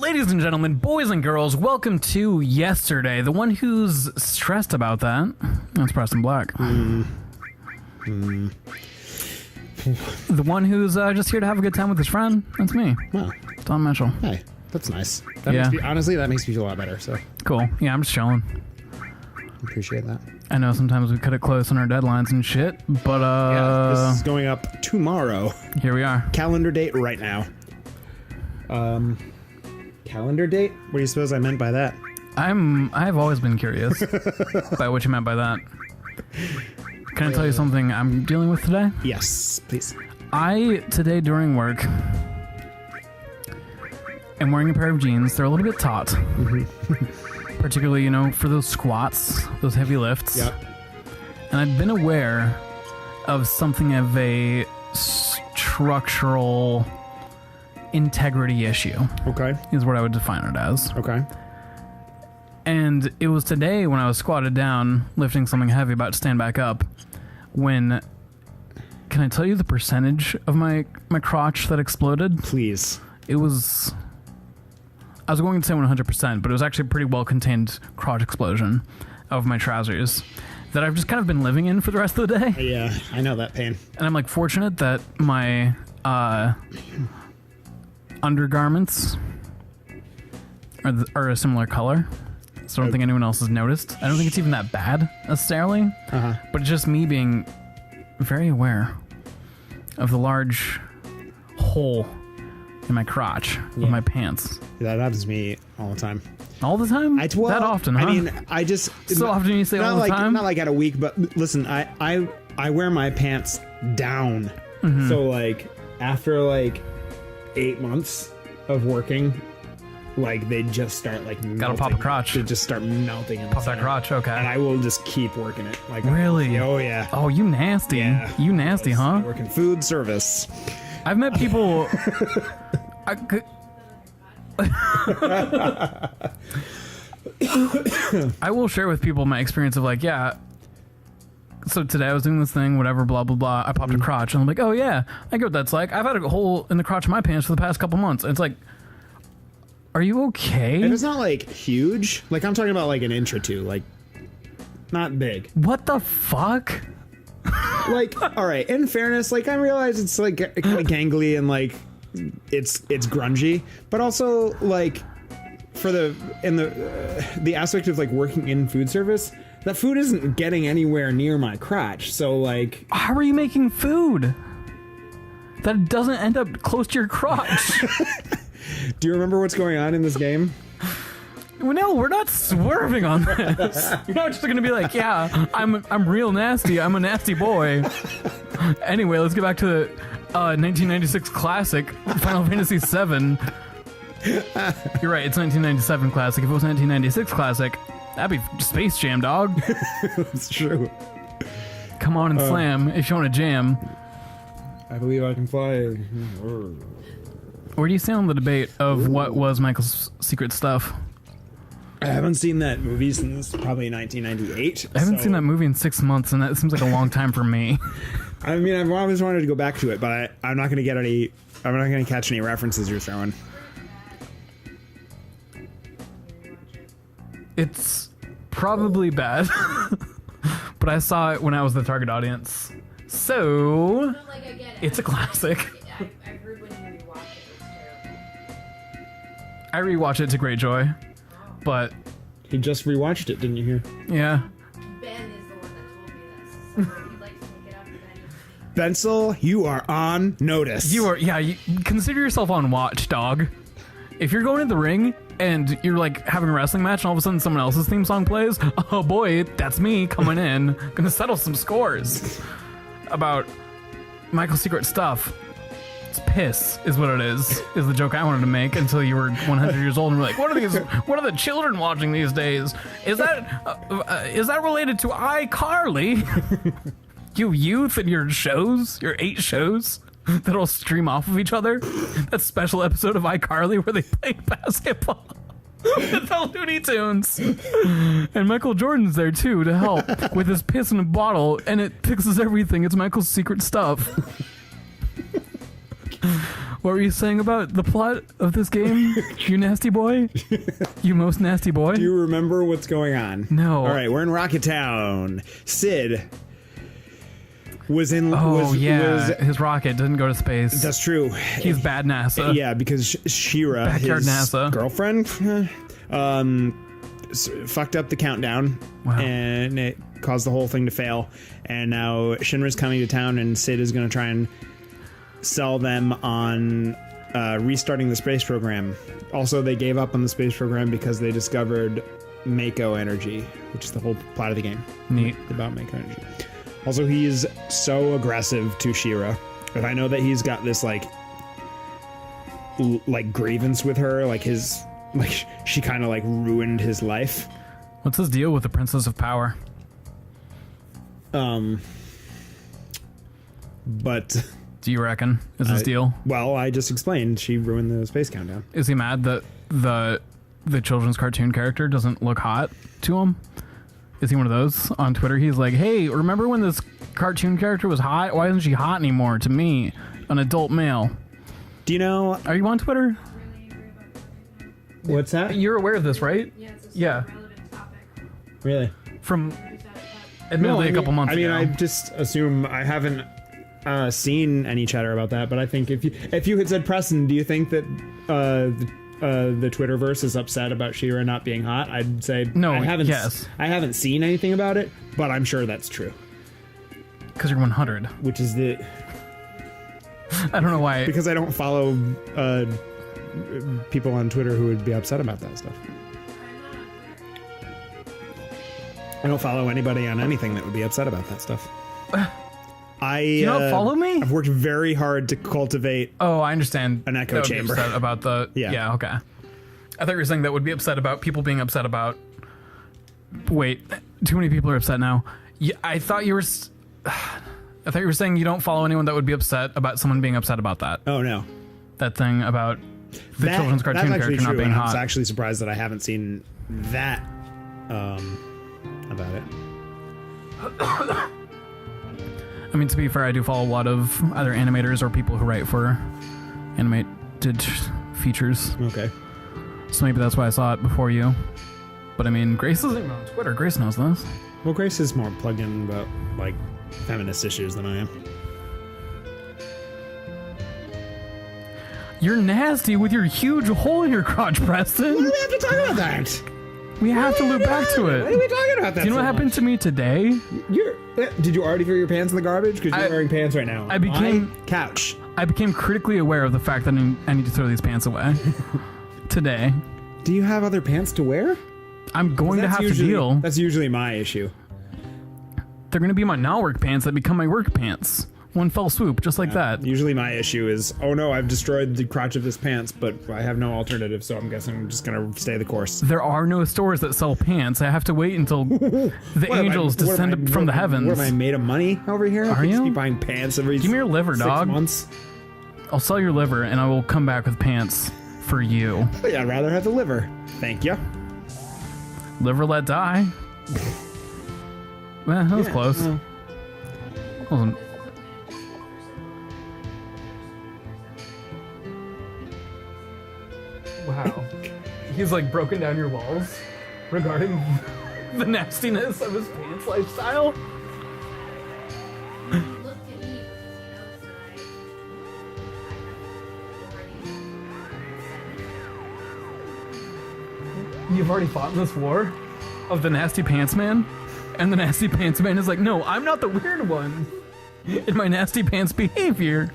Ladies and gentlemen, boys and girls, welcome to Yesterday. The one who's stressed about that, that's Preston Black. The one who's just here to have a good time with his friend, that's me. Wow. Don Mitchell. Hey, that's nice. Makes me, honestly, that makes me feel a lot better. So cool. Yeah, I'm just chilling. Appreciate that. I know sometimes we cut it close on our deadlines and shit, but yeah, this is going up tomorrow. Here we are. Calendar date right now. Calendar date? What do you suppose I meant by that? I've always been curious by what you meant by that. Can I tell you something I'm dealing with today? Yes, please. Today during work, am wearing a pair of jeans. They're a little bit taut. Particularly, for those squats, those heavy lifts. Yep. And I've been aware of something of a structural integrity issue. Okay. Is what I would define it as. Okay. And it was today when I was squatted down, lifting something heavy, about to stand back up, when... Can I tell you the percentage of my crotch that exploded? Please. It was... I was going to say 100%, but it was actually a pretty well-contained crotch explosion of my trousers that I've just kind of been living in for the rest of the day. Yeah, I know that pain. And I'm fortunate that my undergarments are a similar color, so I don't think anyone else has noticed. I don't think it's even that bad necessarily, but it's just me being very aware of the large hole in my crotch with my pants. That happens to me all the time. All the time? That often, huh? I mean, I just... So often you say all the time? Not like at a week, but listen, I wear my pants down. So after 8 months of working, they just start melting. Gotta pop a crotch. They just start melting. Pop that crotch, okay. And I will just keep working it. Really? Oh, yeah. Oh, you nasty. Yeah. You nasty, huh? Working food service. I've met people... I will share with people my experience of so today I was doing this thing, whatever, blah, blah, blah. I popped a crotch, and I'm like, oh, yeah, I get what that's like. I've had a hole in the crotch of my pants for the past couple months. And it's like, are you okay? And it's not, huge. I'm talking about, an inch or two. Not big. What the fuck? All right, in fairness, I realize it's, gangly and, it's grungy. But also, for the aspect of, working in food service... That food isn't getting anywhere near my crotch, so How are you making food that doesn't end up close to your crotch? Do you remember what's going on in this game? Well, no, we're not swerving on this. You're not just gonna be yeah, I'm real nasty. I'm a nasty boy. Anyway, let's get back to the 1996 classic, Final Fantasy VII. You're right, it's 1997 classic. If it was 1996 classic... That'd be Space Jam, dog. That's true. Come on and slam if you want to jam. I believe I can fly. Where do you stand on the debate of what was Michael's secret stuff? I haven't seen that movie since probably 1998. I haven't seen that movie in 6 months, and that seems like a long time for me. I mean, I've always wanted to go back to it, but I'm not going to get any... I'm not going to catch any references you're throwing. It's probably bad, but I saw it when I was the target audience. So, it's a classic. I've heard when you rewatch it, it's terrible. I rewatch it to great joy, but... He just rewatched it, didn't you hear? Yeah. Ben is the one that told me this, so if you'd like to pick it up, Ben. Bensel, you are on notice. You consider yourself on watch, dog. If you're going to the ring... and you're having a wrestling match and all of a sudden someone else's theme song plays, oh boy, that's me coming in, gonna settle some scores about Michael's secret stuff. It's piss is what it is the joke I wanted to make until you were 100 years old and we're what are the children watching these days? Is that related to iCarly? You youth and your shows, your 8 shows that'll stream off of each other. That special episode of iCarly where they play basketball with the Looney Tunes. And Michael Jordan's there too to help with his piss in a bottle, and it fixes everything. It's Michael's secret stuff. What were you saying about the plot of this game? You nasty boy? You most nasty boy? Do you remember what's going on? No. All right, we're in Rocket Town. Cid was in. Oh, was, his rocket didn't go to space. That's true. He's bad NASA. Yeah, because Shera, Backyard his NASA. girlfriend, fucked up the countdown, Wow. and it caused the whole thing to fail. And now Shinra's coming to town, and Cid is going to try and sell them on restarting the space program. Also, they gave up on the space program because they discovered Mako energy, which is the whole plot of the game. Neat. About Mako energy. Also, he's so aggressive to Shera. But I know that he's got this like grievance with her, she kind of ruined his life. What's his deal with the Princess of Power? But Do you reckon is his deal? well, I just explained she ruined the space countdown. Is he mad that the children's cartoon character doesn't look hot to him? Is he one of those on Twitter? He's like, hey, remember when this cartoon character was hot? Why isn't she hot anymore to me, an adult male? Do you know? Are you on Twitter? Really angry about everything. What's that? You're aware of this, right? Yeah, it's a Yeah. super relevant topic. Really? From We've had that. admittedly a couple months ago. I just assume I haven't seen any chatter about that. But I think if you had said Preston, do you think that the Twitterverse is upset about Shera not being hot? I'd say No, I haven't. yes. I haven't seen anything about it, but I'm sure that's true. Because you're 100. Which is the I don't know why. because I don't follow people on Twitter who would be upset about that stuff. I don't follow anybody on anything that would be upset about that stuff. You don't follow me? I've worked very hard to cultivate. Oh, I understand. An echo That would be chamber. upset about the Yeah. okay. I thought you were saying that would be upset about people being upset about. Wait, too many people are upset now. Yeah, I thought you were. I thought you were saying you don't follow anyone that would be upset about someone being upset about that. Oh no, That thing about the children's cartoon that's character actually not true, being and hot. I'm actually surprised that I haven't seen that about it. I mean, to be fair, I do follow a lot of either animators or people who write for animated features. Okay. So maybe that's why I saw it before you. But I mean, Grace isn't even on Twitter. Grace knows this. Well, Grace is more plugged in about feminist issues than I am. You're nasty with your huge hole in your crotch, Preston. Why do we have to talk about that? We have to loop back to Why are it. we talking about that? Do you know what happened to me today? Did you already throw your pants in the garbage? Because you're wearing pants right now. I became- My couch. I became critically aware of the fact that I need to throw these pants away. Today. Do you have other pants to wear? I'm going to That's have to usually- deal. That's usually my issue. They're going to be my non-work pants that become my work pants. One fell swoop, just like that. Usually my issue is, oh no, I've destroyed the crotch of this pants, but I have no alternative, so I'm guessing I'm just going to stay the course. There are no stores that sell pants. I have to wait until the angels descend from the heavens. What am I, made of money over here? Are I you? just keep buying pants every Give me your liver, 6 dog. months. I'll sell your liver and I will come back with pants for you. Yeah, I'd rather have the liver. Thank you. Liver let die. Well, that was Yeah, close. well. Wasn't. Wow. He's like broken down your walls regarding the nastiness of his pants lifestyle. You looked at me because you noticed that You've already fought in this war of the nasty pants man, and the nasty pants man is like, no, I'm not the weird one in my nasty pants behavior.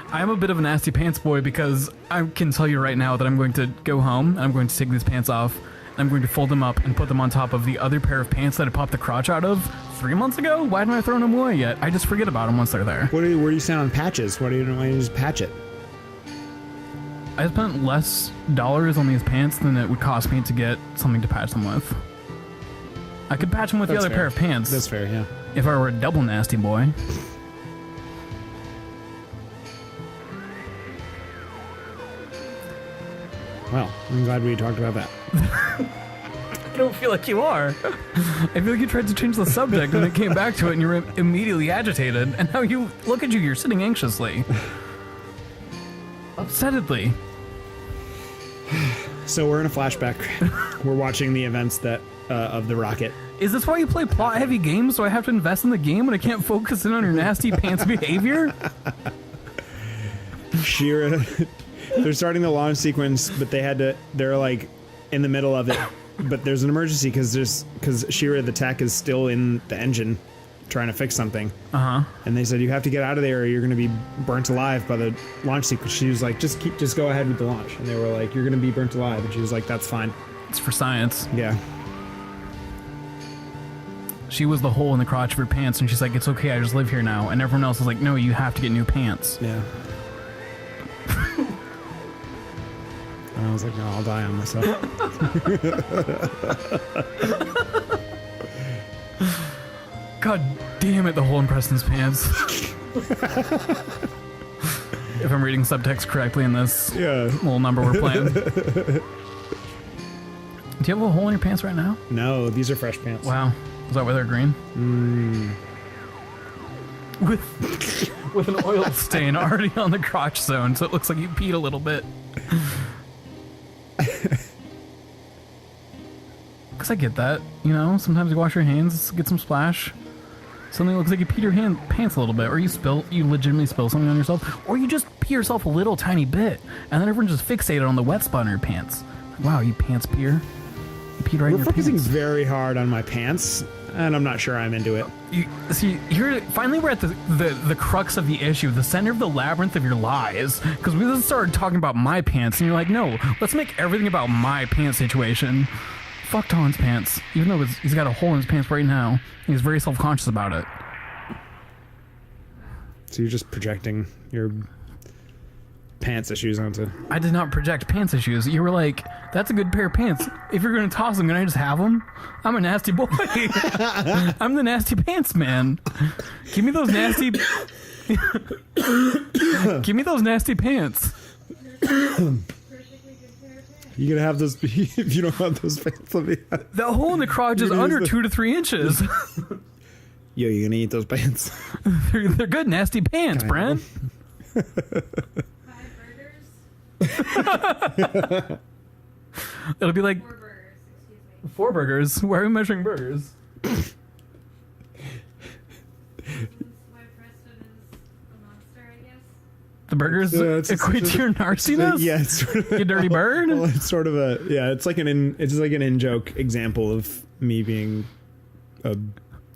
I'm a bit of a nasty pants boy because I can tell you right now that I'm going to go home and I'm going to take these pants off and I'm going to fold them up and put them on top of the other pair of pants that I popped the crotch out of 3 months ago. Why haven't I thrown them away yet? I just forget about them once they're there. Where do you stand on patches? Why do you just patch it? I spent less dollars on these pants than it would cost me to get something to patch them with. I could patch them with the That's other fair. pair of pants That's fair, yeah. if I were a double nasty boy. Well, I'm glad we talked about that. don't feel like you are. I feel like you tried to change the subject and it came back to it and you were immediately agitated. And now you look at you, you're sitting anxiously. Upsettedly. So we're in a flashback. We're watching the events that of the rocket. Is this why you play plot-heavy games, so I have to invest in the game when I can't focus in on your nasty pants behavior? Shera, they're starting the launch sequence, but they're like in the middle of it. But there's an emergency because Shera, the tech, is still in the engine trying to fix something. Uh-huh. And they said, you have to get out of there or you're going to be burnt alive by the launch sequence. She was like, just go ahead with the launch. And they were like, you're going to be burnt alive. And she was like, that's fine. It's for science. Yeah. She was the hole in the crotch of her pants, and she's like, it's okay, I just live here now. And everyone else is like, no, you have to get new pants. Yeah. And I was like, no, I'll die on myself. God damn it, the hole in Preston's pants. If I'm reading subtext correctly in this little number we're playing. Do you have a hole in your pants right now? No, these are fresh pants. Wow. Is that why they're green? With an oil stain already on the crotch zone, so it looks like you peed a little bit. Because I get that, you know? Sometimes you wash your hands, get some splash. Something looks like you peed your pants a little bit, or you legitimately spill something on yourself, or you just pee yourself a little tiny bit, and then everyone's just fixated on the wet spot on your pants. Like, wow, you pants peer. You peed right in We're your focusing pants. very hard on my pants, and I'm not sure I'm into it. Finally we're at the crux of the issue, the center of the labyrinth of your lies, because we just started talking about my pants, and you're like, no, let's make everything about my pants situation. Fuck Taun's pants, even though he's got a hole in his pants right now, and he's very self-conscious about it. So you're just projecting your pants issues onto... I did not project pants issues. You were like, that's a good pair of pants. If you're going to toss them, can I just have them? I'm a nasty boy. I'm the nasty pants man. Give me those nasty... Give me those nasty pants. You gonna have those if you don't have those pants. Let me have. The hole in the crotch is under 2 to 3 inches. Yo, you gonna eat those pants? They're good nasty pants, Brent. 5 burgers? It'll be like 4 burgers, excuse me. 4 burgers. Why are we measuring burgers? Since my Preston is a monster, I guess. The burgers equate to your nastiness? Yeah, it's sort of You dirty bird? well, it's sort of a it's like an in joke example of me being a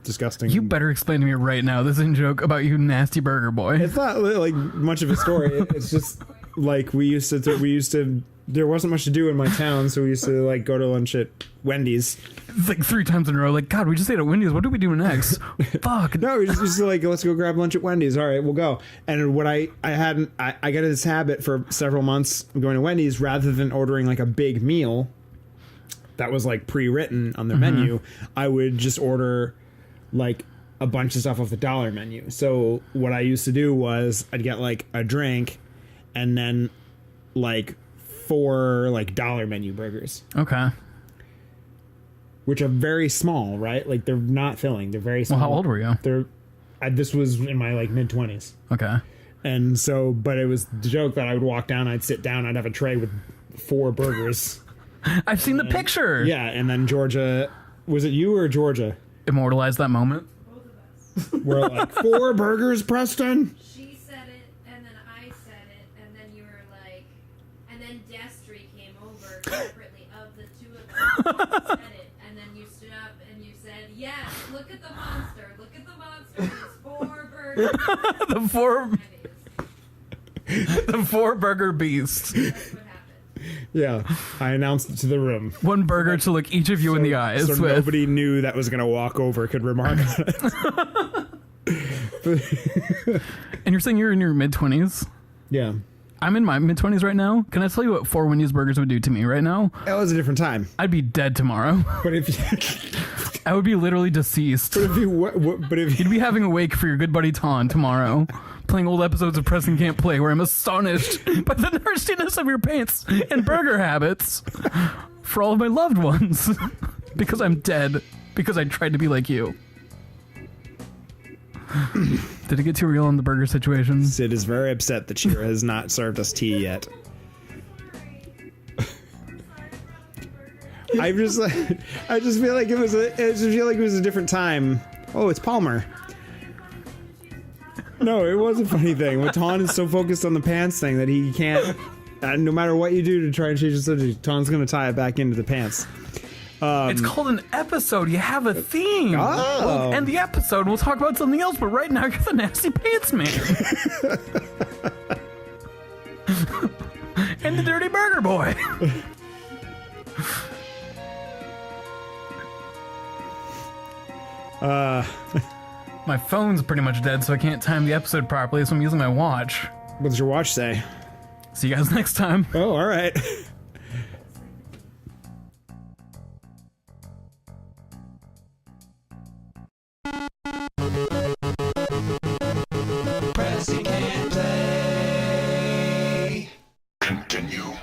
disgusting. You better explain to me right now this in-joke about you nasty burger boy. It's not like much of a story. It's just like we used to. There wasn't much to do in my town, so we used to like go to lunch at Wendy's. It's like 3 times in a row. Like, God, we just ate at Wendy's. What do we do next? Fuck. No, we just used to like, let's go grab lunch at Wendy's. All right, we'll go. And what I got this habit for several months of going to Wendy's, rather than ordering like a big meal that was like pre-written on their menu, I would just order like a bunch of stuff off the dollar menu. So what I used to do was I'd get like a drink and then like 4 like dollar menu burgers. Okay. Which are very small, right? Like they're not filling. They're very small. Well, how old were you? This was in my like mid-20s. Okay. And so, but it was the joke that I would walk down, I'd sit down, I'd have a tray with 4 burgers. I've seen the picture. Yeah, and then Georgia, was it you or Georgia? Immortalize that moment. Both of us. We're like, 4 burgers, Preston? She said it, and then I said it, and then you were like, and then Destry came over separately of the 2 of us and said it, and then you stood up and you said, yes, look at the monster, it's 4 burgers. The 4 burger beast. That's what happened. Yeah, I announced it to the room. 1 burger to look each of you in the eyes So with. nobody knew that was going to walk over could remark on it. And you're saying you're in your mid-20s? Yeah. I'm in my mid-20s right now. Can I tell you what 4 Wendy's burgers would do to me right now? That was a different time. I'd be dead tomorrow. But if I would be literally deceased. you You'd be having a wake for your good buddy Taun tomorrow, playing old episodes of Preston Can't Play, where I'm astonished by the nastiness of your pants and burger habits for all of my loved ones. Because I'm dead. Because I tried to be like you. Did it get too real in the burger situation? Cid is very upset that Shera has not served us tea yet. I just feel like it was a different time. Oh, it's Palmer. No, it was a funny thing. But Taun is so focused on the pants thing that he can't. No matter what you do to try and change the subject, Taun's going to tie it back into the pants. It's called an episode. You have a theme. Oh. We'll end the episode. We'll talk about something else. But right now, you're the nasty pants man. And the dirty burger boy. My phone's pretty much dead, so I can't time the episode properly, so I'm using my watch. What does your watch say? See you guys next time. Oh, all right. Press you can't play. Continue.